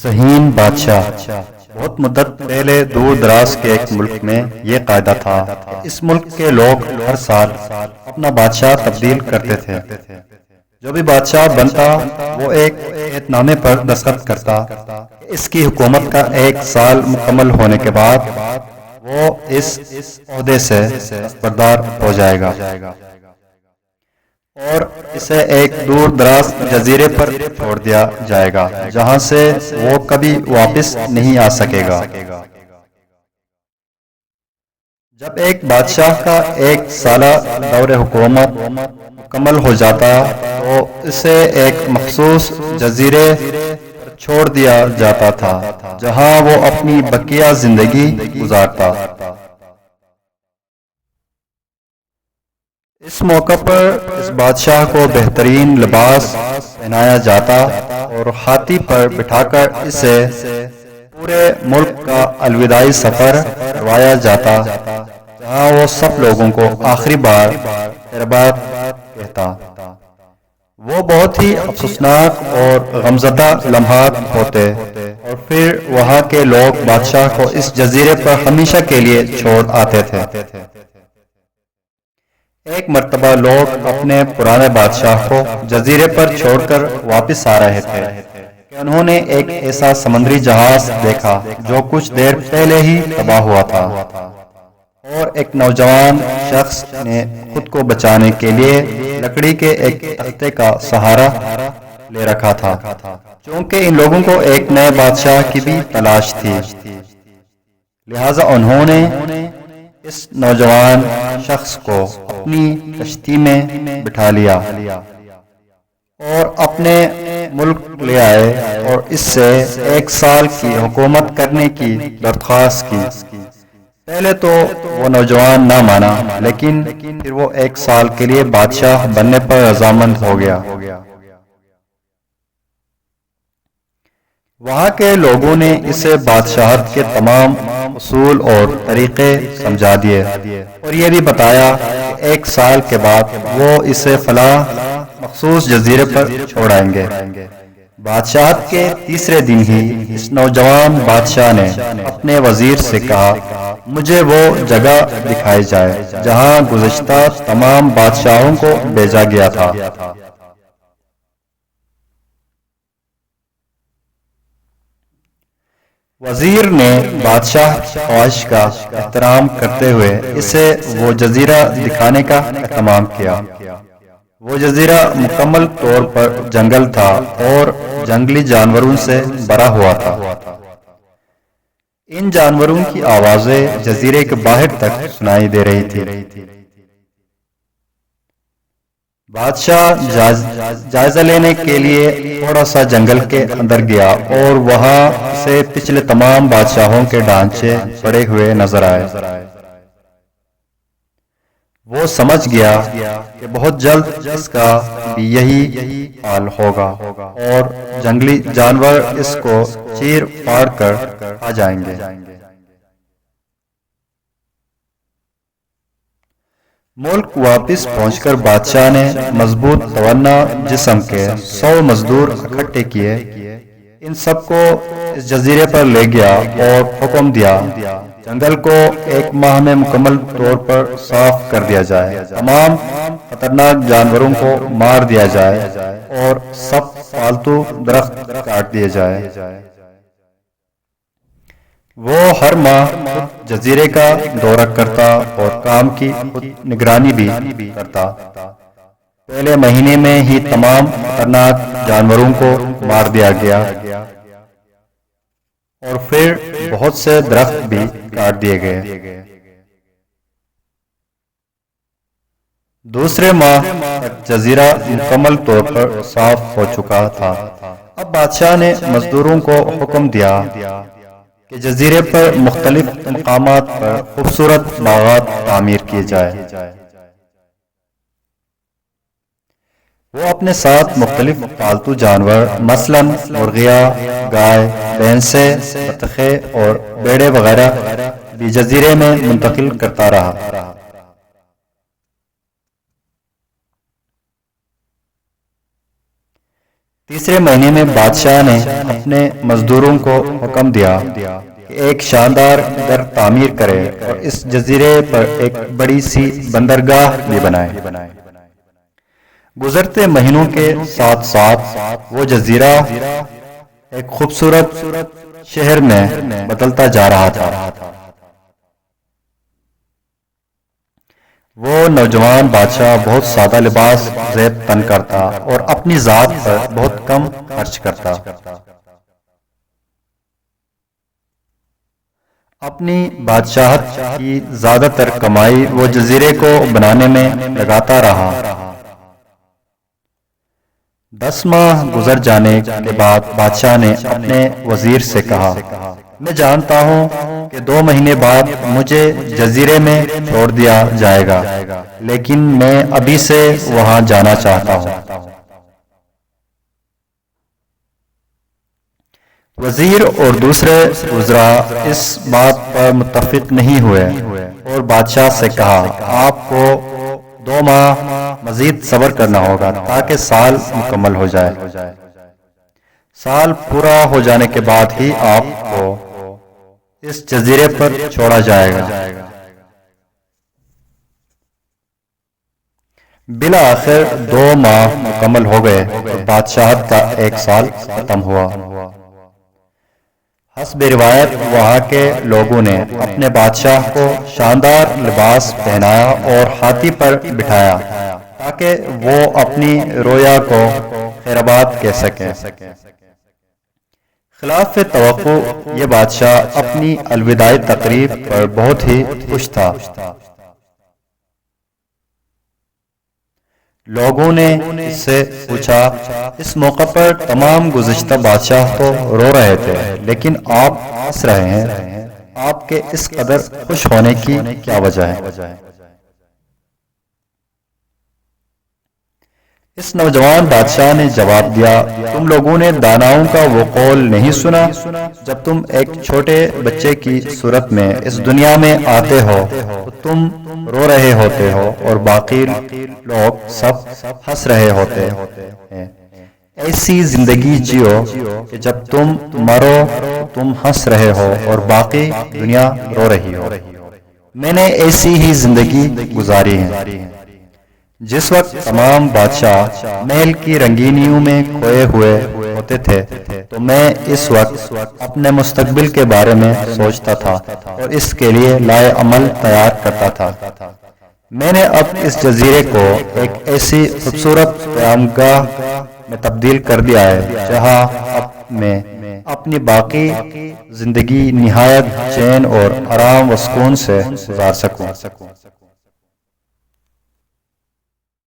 ذہین بادشاہ بہت مدت پہلے دور دراز کے ایک ملک میں یہ قاعدہ تھا کہ اس ملک کے لوگ ہر سال اپنا بادشاہ تبدیل کرتے تھے۔ جو بھی بادشاہ بنتا وہ ایک عہد نامے پر دستخط کرتا کہ اس کی حکومت کا 1 سال مکمل ہونے کے بعد وہ اس عہدے سے دستبردار ہو جائے گا اور اسے ایک دور دراز جزیرے پر چھوڑ دیا جائے گا جہاں سے وہ کبھی واپس نہیں آ سکے گا۔ جب ایک بادشاہ کا 1 سالہ دور حکومت مکمل ہو جاتا تو اسے ایک مخصوص جزیرے پر چھوڑ دیا جاتا تھا جہاں وہ اپنی بقیہ زندگی گزارتا۔ اس موقع پر اس بادشاہ کو بہترین لباس پہنایا جاتا اور ہاتھی پر بٹھا کر اسے پورے ملک کا الوداعی سفر کروایا جاتا جہاں وہ سب لوگوں کو آخری بار خیرباد کہتا۔ وہ بہت ہی افسوسناک اور غمزدہ لمحات ہوتے اور پھر وہاں کے لوگ بادشاہ کو اس جزیرے پر ہمیشہ کے لیے چھوڑ آتے تھے۔ ایک مرتبہ لوگ اپنے پرانے بادشاہ کو جزیرے پر چھوڑ کر واپس آ رہے تھے کہ انہوں نے ایک ایسا سمندری جہاز دیکھا جو کچھ دیر پہلے ہی تباہ ہوا تھا اور ایک نوجوان شخص نے خود کو بچانے کے لیے لکڑی کے ایک تختے کا سہارا لے رکھا تھا چونکہ ان لوگوں کو ایک نئے بادشاہ کی بھی تلاش تھی، لہذا انہوں نے اس نوجوان شخص کو اپنی کشتی میں بٹھا لیا اور اپنے ملک لے آئے اور اس سے 1 سال کی حکومت کرنے کی درخواست کی۔ پہلے تو وہ نوجوان نہ مانا لیکن پھر وہ 1 سال کے لیے بادشاہ بننے پر رضامند ہو گیا۔ وہاں کے لوگوں نے اسے بادشاہت کے تمام اصول اور طریقے سمجھا دیے اور یہ بھی بتایا کہ 1 سال کے بعد وہ اسے فلاں مخصوص جزیرے پر چھوڑائیں گے۔ بادشاہت کے تیسرے دن ہی اس نوجوان بادشاہ نے اپنے وزیر سے کہا، مجھے وہ جگہ دکھائی جائے جہاں گزشتہ تمام بادشاہوں کو بھیجا گیا تھا۔ وزیر نے بادشاہ کی خواہش کا احترام کرتے ہوئے اسے وہ جزیرہ دکھانے کا اہتمام کیا۔ وہ جزیرہ مکمل طور پر جنگل تھا اور جنگلی جانوروں سے بھرا ہوا تھا۔ ان جانوروں کی آوازیں جزیرے کے باہر تک سنائی دے رہی تھی۔ بادشاہ جائزہ لینے کے لیے تھوڑا سا جنگل کے اندر گیا اور وہاں سے پچھلے تمام بادشاہوں کے ڈھانچے پڑے ہوئے نظر آئے۔ وہ سمجھ گیا کہ بہت جلد اس کا بھی یہی حال ہوگا اور جنگلی جانور اس کو چیر پھاڑ کر کھا جائیں گے۔ ملک واپس پہنچ کر بادشاہ نے مضبوط توانا جسم کے 100 مزدور اکٹھے کیے، ان سب کو اس جزیرے پر لے گیا اور حکم دیا جنگل کو 1 ماہ میں مکمل طور پر صاف کر دیا جائے، تمام خطرناک جانوروں کو مار دیا جائے اور سب پالتو درخت کاٹ دیے جائے۔ وہ ہر ماہ خود جزیرے کا دورہ کرتا اور کام کی خود نگرانی بھی کرتا۔ پہلے مہینے میں ہی تمام خطرناک جانوروں کو مار دیا گیا اور پھر بہت سے درخت بھی کاٹ دیے گئے۔ دوسرے ماہ تک جزیرہ مکمل طور پر صاف ہو چکا تھا۔ اب بادشاہ نے مزدوروں کو حکم دیا کہ جزیرے پر مختلف مقامات پر خوبصورت باغات تعمیر کیے جائے۔ وہ اپنے ساتھ مختلف پالتو جانور مثلاً مرغیاں، گائے، بھینسیں، بطخیں اور بھیڑیں وغیرہ بھی جزیرے میں منتقل کرتا رہا۔ تیسرے مہینے میں بادشاہ نے اپنے مزدوروں کو حکم دیا کہ ایک شاندار گھر تعمیر کرے اور اس جزیرے پر ایک بڑی سی بندرگاہ بھی بنائے۔ گزرتے مہینوں کے ساتھ ساتھ وہ جزیرہ ایک خوبصورت شہر میں بدلتا جا رہا تھا۔ وہ نوجوان بادشاہ بہت سادہ لباس زیب تن کرتا اور اپنی ذات پر بہت کم خرچ کرتا۔ اپنی بادشاہت کی زیادہ تر کمائی وہ جزیرے کو بنانے میں لگاتا رہا۔ 10 ماہ گزر جانے کے بعد بادشاہ نے اپنے وزیر سے کہا، میں جانتا ہوں کہ 2 مہینے بعد مجھے جزیرے میں چھوڑ دیا جائے گا، لیکن میں ابھی سے وہاں جانا چاہتا ہوں۔ وزیر اور دوسرے وزراء اس بات پر متفق نہیں ہوئے اور بادشاہ سے کہا، آپ کو 2 ماہ مزید صبر کرنا ہوگا تاکہ سال مکمل ہو جائے۔ سال پورا ہو جانے کے بعد ہی آپ کو اس جزیرے پر چھوڑا جائے گا۔ بالآخر 2 ماہ مکمل ہو گئے اور بادشاہت کا 1 سال ختم ہوا۔ حسب روایت وہاں کے لوگوں نے اپنے بادشاہ کو شاندار لباس پہنایا اور ہاتھی پر بٹھایا تاکہ وہ اپنی رویا کو خیرآباد کہہ سکیں۔ خلاف توقع یہ بادشاہ اپنی الوداعی تقریب پر بہت ہی خوش تھا۔ لوگوں نے اس سے پوچھا، اس موقع پر تمام گزشتہ بادشاہ تو رو رہے تھے لیکن آپ ہنس رہے ہیں، آپ کے اس قدر خوش ہونے کی کیا وجہ ہے؟ اس نوجوان بادشاہ نے جواب دیا، تم لوگوں نے داناؤں کا وہ قول نہیں سنا، جب تم ایک چھوٹے بچے کی صورت میں اس دنیا میں آتے ہو تو تم رو رہے ہوتے ہو اور باقی لوگ سب ہنس رہے ہوتے ہیں۔ ایسی زندگی جیو کہ جب تم مرو تو تم ہنس رہے ہو اور باقی دنیا رو رہی ہو۔ میں نے ایسی ہی زندگی گزاری ہے۔ جس وقت تمام بادشاہ محل کی رنگینیوں میں کھوئے ہوئے ہوتے تھے تو میں اس وقت اپنے مستقبل کے بارے میں سوچتا تھا اور اس کے لیے لائے عمل تیار کرتا تھا۔ میں نے اب اس جزیرے کو ایک ایسی خوبصورت قیامگاہ میں تبدیل کر دیا ہے جہاں اب میں اپنی باقی زندگی نہایت چین اور آرام و سکون سے گزار سکوں۔